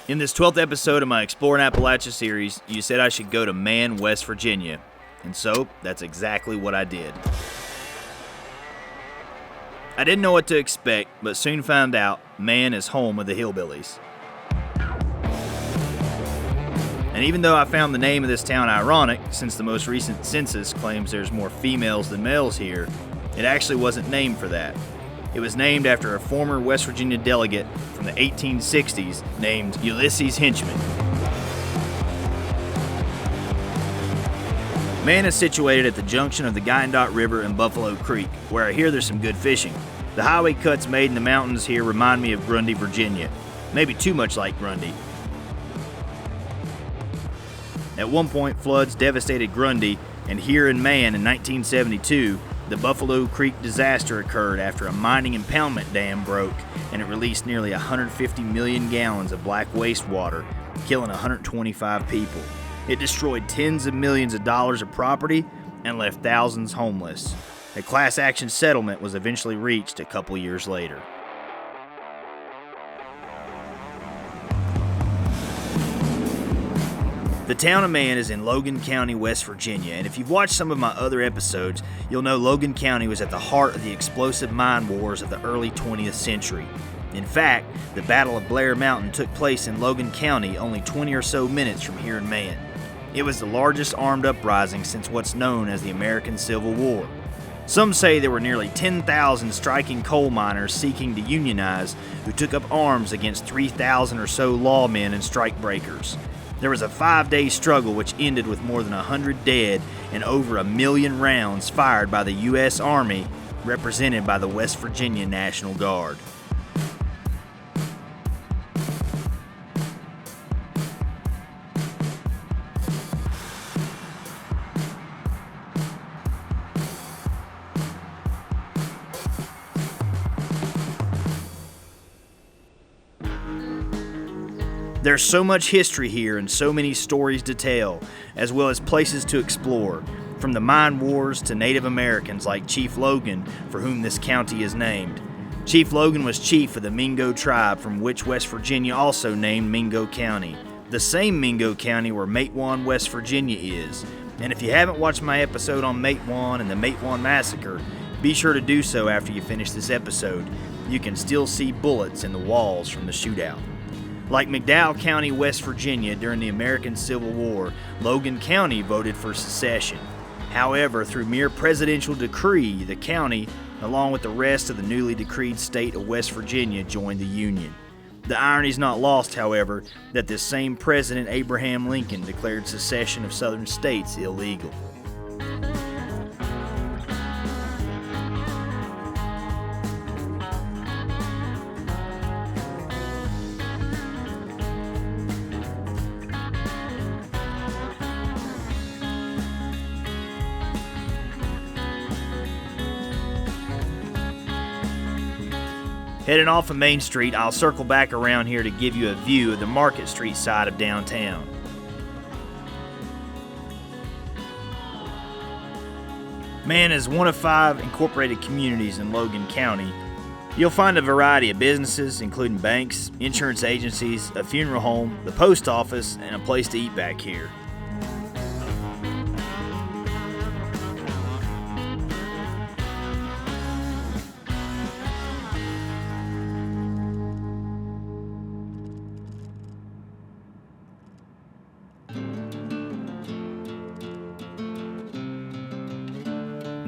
In this 12th episode of my Exploring Appalachia series, you said I should go to Man, West Virginia. And so, that's exactly what I did. I didn't know what to expect, but soon found out Man is home of the Hillbillies. And even though I found the name of this town ironic, since the most recent census claims there's more females than males here, it actually wasn't named for that. It was named after a former West Virginia delegate from the 1860s named Ulysses Henchman. Man is situated at the junction of the Guyandotte River and Buffalo Creek, where I hear there's some good fishing. The highway cuts made in the mountains here remind me of Grundy, Virginia. Maybe too much like Grundy. At one point, floods devastated Grundy, and here in Man in 1972, the Buffalo Creek disaster occurred after a mining impoundment dam broke and it released nearly 150 million gallons of black wastewater, killing 125 people. It destroyed tens of millions of dollars of property and left thousands homeless. A class action settlement was eventually reached a couple years later. The town of Man is in Logan County, West Virginia, and if you've watched some of my other episodes, you'll know Logan County was at the heart of the explosive mine wars of the early 20th century. In fact, the Battle of Blair Mountain took place in Logan County only 20 or so minutes from here in Man. It was the largest armed uprising since what's known as the American Civil War. Some say there were nearly 10,000 striking coal miners seeking to unionize who took up arms against 3,000 or so lawmen and strikebreakers. There was a 5-day struggle which ended with more than 100 dead and over 1 million rounds fired by the U.S. Army, represented by the West Virginia National Guard. There's so much history here and so many stories to tell, as well as places to explore, from the mine wars to Native Americans like Chief Logan, for whom this county is named. Chief Logan was chief of the Mingo tribe, from which West Virginia also named Mingo County, the same Mingo County where Matewan, West Virginia is. And if you haven't watched my episode on Matewan and the Matewan Massacre, be sure to do so after you finish this episode. You can still see bullets in the walls from the shootout. Like McDowell County, West Virginia during the American Civil War, Logan County voted for secession. However, through mere presidential decree, the county, along with the rest of the newly decreed state of West Virginia, joined the Union. The irony is not lost, however, that this same President Abraham Lincoln declared secession of southern states illegal. Heading off of Main Street, I'll circle back around here to give you a view of the Market Street side of downtown. Man is one of 5 incorporated communities in Logan County. You'll find a variety of businesses, including banks, insurance agencies, a funeral home, the post office, and a place to eat back here.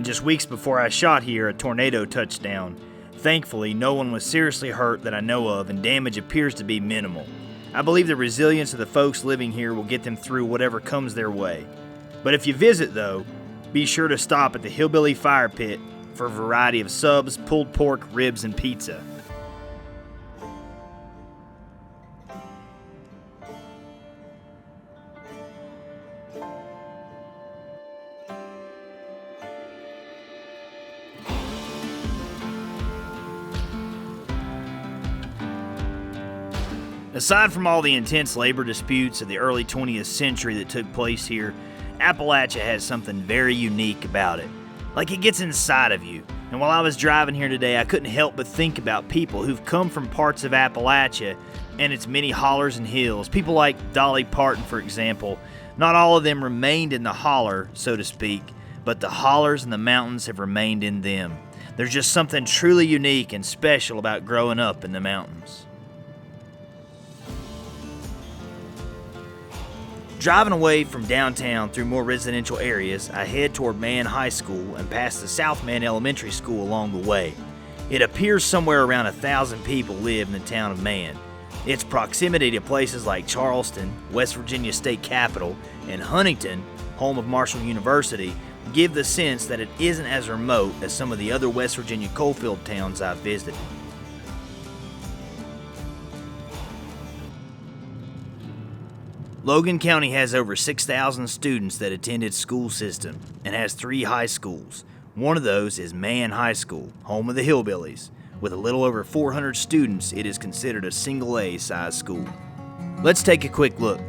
Just weeks before I shot here, a tornado touched down. Thankfully, no one was seriously hurt that I know of, and damage appears to be minimal. I believe the resilience of the folks living here will get them through whatever comes their way. But if you visit, though, be sure to stop at the Hillbilly Fire Pit for a variety of subs, pulled pork, ribs, and pizza. Aside from all the intense labor disputes of the early 20th century that took place here, Appalachia has something very unique about it. Like it gets inside of you. And while I was driving here today, I couldn't help but think about people who've come from parts of Appalachia and its many hollers and hills. People like Dolly Parton, for example. Not all of them remained in the holler, so to speak, but the hollers and the mountains have remained in them. There's just something truly unique and special about growing up in the mountains. Driving away from downtown through more residential areas, I head toward Mann High School and past the South Mann Elementary School along the way. It appears somewhere around 1,000 people live in the town of Mann. Its proximity to places like Charleston, West Virginia State Capitol, and Huntington, home of Marshall University, give the sense that it isn't as remote as some of the other West Virginia coalfield towns I've visited. Logan County has over 6,000 students that attend its school system and has 3 high schools. One of those is Mann High School, home of the Hillbillies. With a little over 400 students, it is considered a single A size school. Let's take a quick look.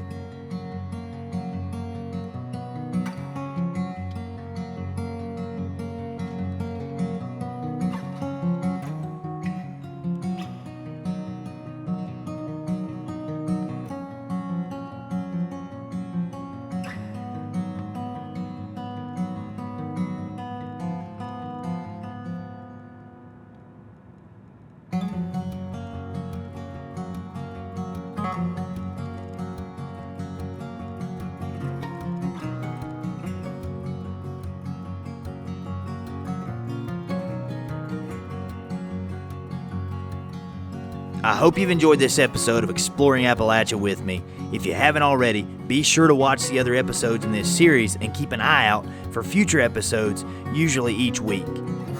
I hope you've enjoyed this episode of Exploring Appalachia with me. If you haven't already, be sure to watch the other episodes in this series and keep an eye out for future episodes, usually each week.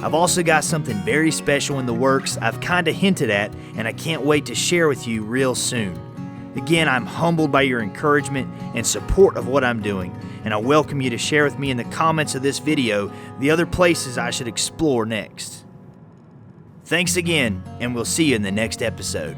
I've also got something very special in the works I've kind of hinted at, and I can't wait to share with you real soon. Again, I'm humbled by your encouragement and support of what I'm doing, and I welcome you to share with me in the comments of this video the other places I should explore next. Thanks again, and we'll see you in the next episode.